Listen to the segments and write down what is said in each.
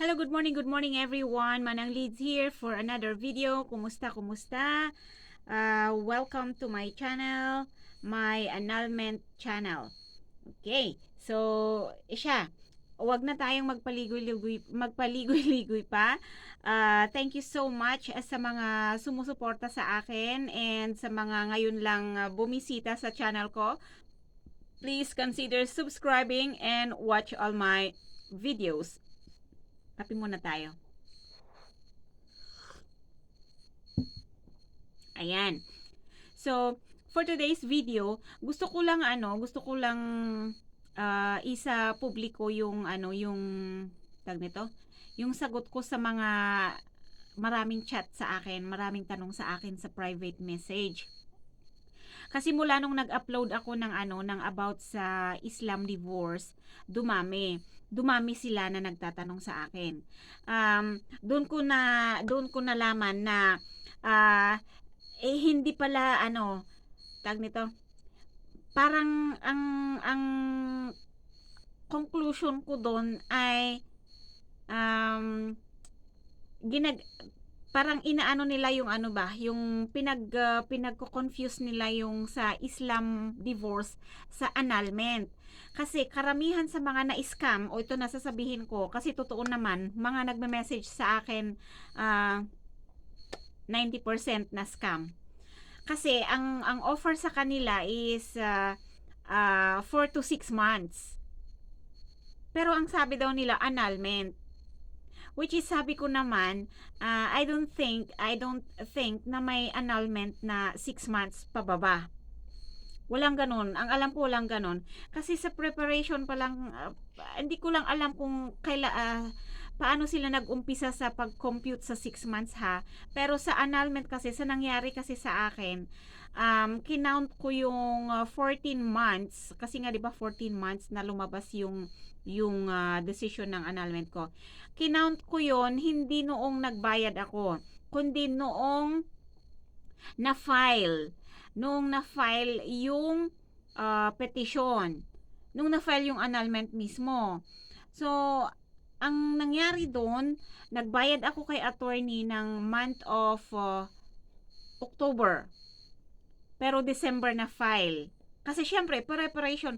Hello, good morning everyone. Manang Leads here for another video. Kumusta? Welcome to my channel, my annulment channel. Okay, so siya, wag na tayong magpaligoy-ligoy pa. Thank you so much sa mga sumusuporta sa akin and sa mga ngayon lang bumisita sa channel ko. Please consider subscribing and watch all my videos. Kape muna tayo. Ayan. So, for today's video, gusto ko lang isa publiko yung tag nito, yung sagot ko sa mga maraming chat sa akin, maraming tanong sa akin sa private message. Kasi mula nung nag-upload ako ng about sa Islam divorce, dumami sila na nagtatanong sa akin. Doon ko nalaman na hindi pala tag nito. Parang ang conclusion ko doon ay ginag parang inaano nila yung yung pinagko-confuse nila yung sa Islam divorce sa annulment. Kasi karamihan sa mga na-scam, o ito nasasabihin ko, kasi totoo naman, mga nagme-message sa akin, 90% na scam. Kasi ang offer sa kanila is 4 to 6 months. Pero ang sabi daw nila, annulment. Which is sabi ko naman, I don't think na may annulment na 6 months pababa. Walang ganun. Ang alam ko walang ganun. Kasi sa preparation pa lang, hindi ko lang alam kung paano sila nag-umpisa sa pag-compute sa 6 months ha. Pero sa annulment kasi, sa nangyari kasi sa akin, kinount ko yung 14 months. Kasi nga 'di ba 14 months na lumabas yung decision ng annulment ko. Kinount ko yon hindi noong nagbayad ako, kundi noong na-file yung petition, nung na-file yung annulment mismo. So, ang nangyari doon, nagbayad ako kay attorney ng month of October. Pero December na file. Kasi syempre, preparation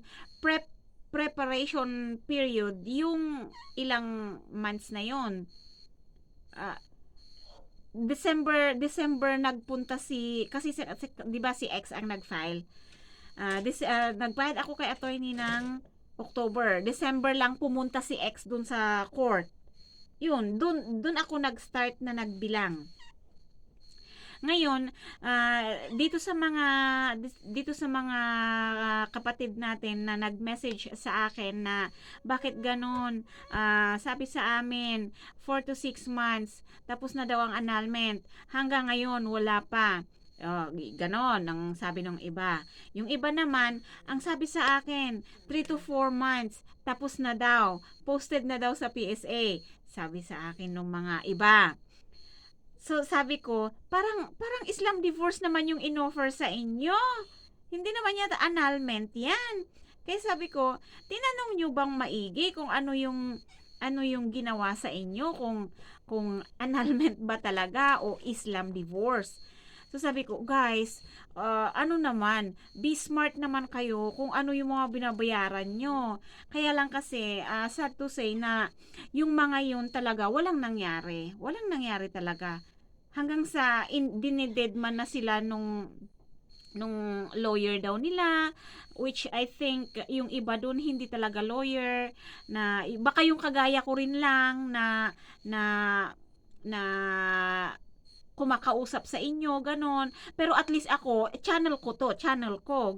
period yung ilang months na yon. December nagpunta kasi 'di ba si X ang nag-file. Nagbayad ako kay attorney ng October. December lang pumunta si X dun sa court. Yun, dun ako nag-start na nagbilang. Ngayon, dito sa mga kapatid natin na nag-message sa akin na bakit ganon, sabi sa amin 4 to 6 months tapos na daw ang annulment, hanggang ngayon wala pa. Ganon ang sabi ng iba. Yung iba naman, ang sabi sa akin 3 to 4 months tapos na daw, posted na daw sa PSA, sabi sa akin ng mga iba. So sabi ko, parang Islam divorce naman yung inoffer sa inyo. Hindi naman yata annulment 'yan. Kaya sabi ko, tinanong niyo bang maigi kung ano yung ginawa sa inyo, kung annulment ba talaga o Islam divorce. So sabi ko, guys, be smart naman kayo kung ano yung mga binabayaran nyo. Kaya lang kasi, sad to say na yung mga yun talaga, walang nangyari. Walang nangyari talaga. Hanggang sa dinededman na sila nung lawyer daw nila, which I think yung iba doon hindi talaga lawyer, na baka yung kagaya ko rin lang na kumakausap sa inyo, ganon. Pero at least ako, channel ko,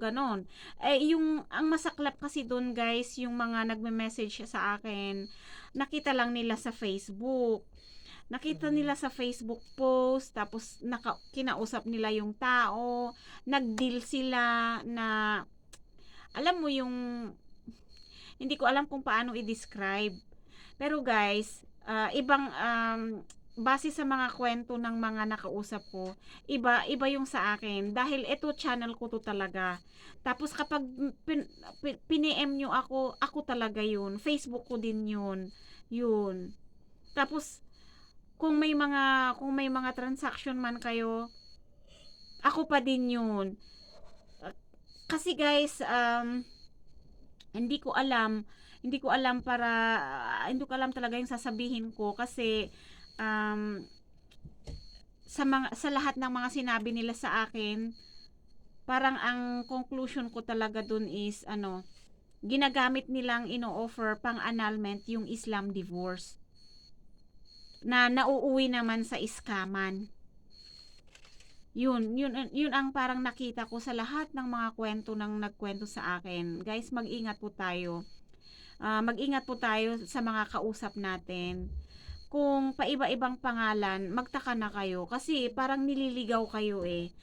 ganon. Ang masaklap kasi doon guys, yung mga nagme-message sa akin, nakita lang nila sa Facebook. Nakita nila sa Facebook post, tapos kinausap nila yung tao, nag-deal sila na, alam mo yung, hindi ko alam kung paano i-describe. Pero guys, base sa mga kwento ng mga nakausap ko, iba yung sa akin. Dahil ito channel ko to talaga. Tapos kapag pin-PM nyo ako talaga yun. Facebook ko din yun. Yun. Tapos kung may mga transaction man kayo, ako pa din 'yun. Kasi guys, hindi ko alam hindi ko alam talaga yung sasabihin ko kasi sa lahat ng mga sinabi nila sa akin, parang ang conclusion ko talaga dun is ginagamit nilang ino-offer pang annulment yung Islam divorce na nauuwi naman sa iskaman. Yun ang parang nakita ko sa lahat ng mga kwento ng nagkwento sa akin. Guys, mag-ingat po tayo. Mag-ingat po tayo sa mga kausap natin. Kung paiba-ibang pangalan, magtaka na kayo kasi parang nililigaw kayo eh.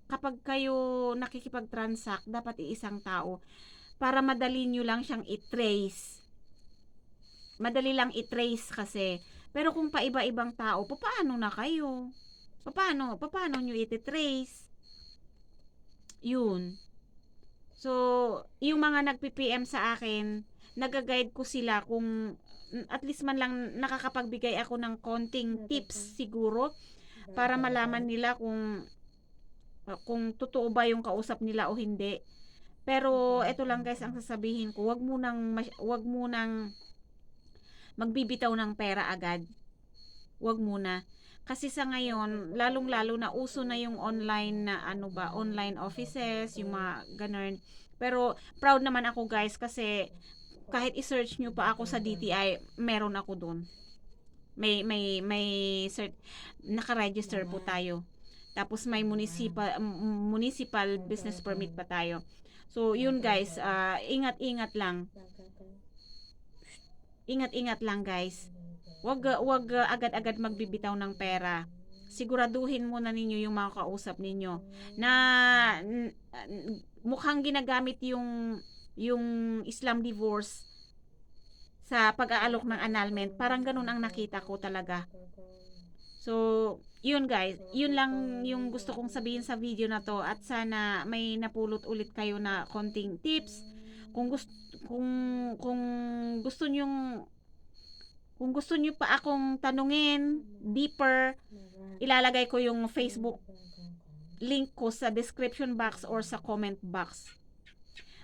Kapag kayo nakikipag-transact, dapat iisang tao para madali nyo lang siyang i-trace. Madali lang i-trace kasi. Pero kung paiba-ibang tao, paano na kayo? Paano nyo i-trace? Yun. So, yung mga nag-PPM sa akin, nag-guide ko sila kung at least man lang nakakapagbigay ako ng konting tips siguro para malaman nila kung totoo ba yung kausap nila o hindi. Pero eto lang guys ang sasabihin ko, wag mo nang magbibitaw ng pera agad. Wag muna. Kasi sa ngayon, lalong-lalo na uso na yung online na online offices, yung mga ganun. Pero proud naman ako guys kasi kahit i-search nyo pa ako sa DTI, meron ako doon. May search, naka-register po tayo. Tapos may municipal business permit pa tayo. So yun guys, ingat-ingat lang. Ingat-ingat lang guys. Wag agad-agad magbibitaw ng pera. Siguraduhin muna ninyo yung mga kausap ninyo na mukhang ginagamit yung Islam divorce sa pag-aalok ng annulment. Parang ganun ang nakita ko talaga. So, yun guys, yun lang yung gusto kong sabihin sa video na to at sana may napulot ulit kayo na konting tips. Kung gusto nyo pa akong tanungin deeper, ilalagay ko yung Facebook link ko sa description box or sa comment box.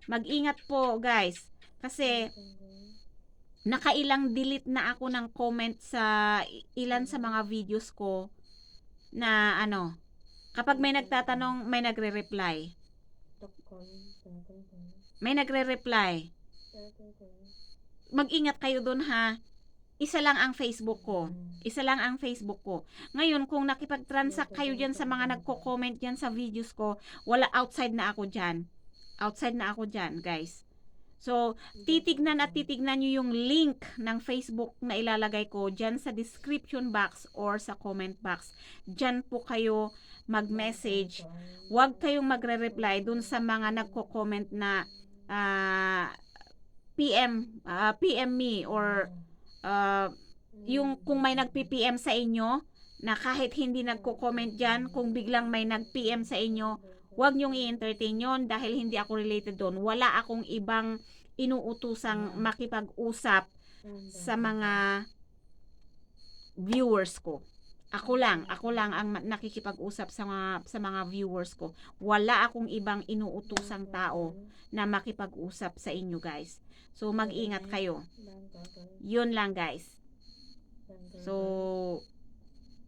Mag-ingat po guys kasi nakailang delete na ako ng comment sa ilan sa mga videos ko na kapag may nagtatanong, may nagre-reply. Mag-ingat kayo dun ha. Isa lang ang Facebook ko. Ngayon, kung nakipag-transact kayo dyan sa mga nagko-comment dyan sa videos ko, outside na ako dyan, guys. So, titignan nyo yung link ng Facebook na ilalagay ko dyan sa description box or sa comment box. Dyan po kayo mag-message. Huwag kayong magre-reply dun sa mga nagko-comment na PM me or yung kung may nag-PPM sa inyo na kahit hindi nagko-comment dyan, kung biglang may nag-PM sa inyo, huwag nyong i-entertain yun dahil hindi ako related doon. Wala akong ibang inuutusang makipag-usap sa mga viewers ko. Ako lang ang nakikipag-usap sa mga viewers ko. Wala akong ibang inuutusang tao na makipag-usap sa inyo guys. So mag-ingat kayo. Yun lang guys. So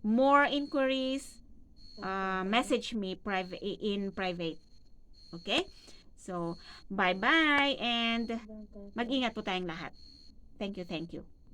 more inquiries, message me in private. Okay? So bye-bye and mag-ingat po tayong lahat. Thank you.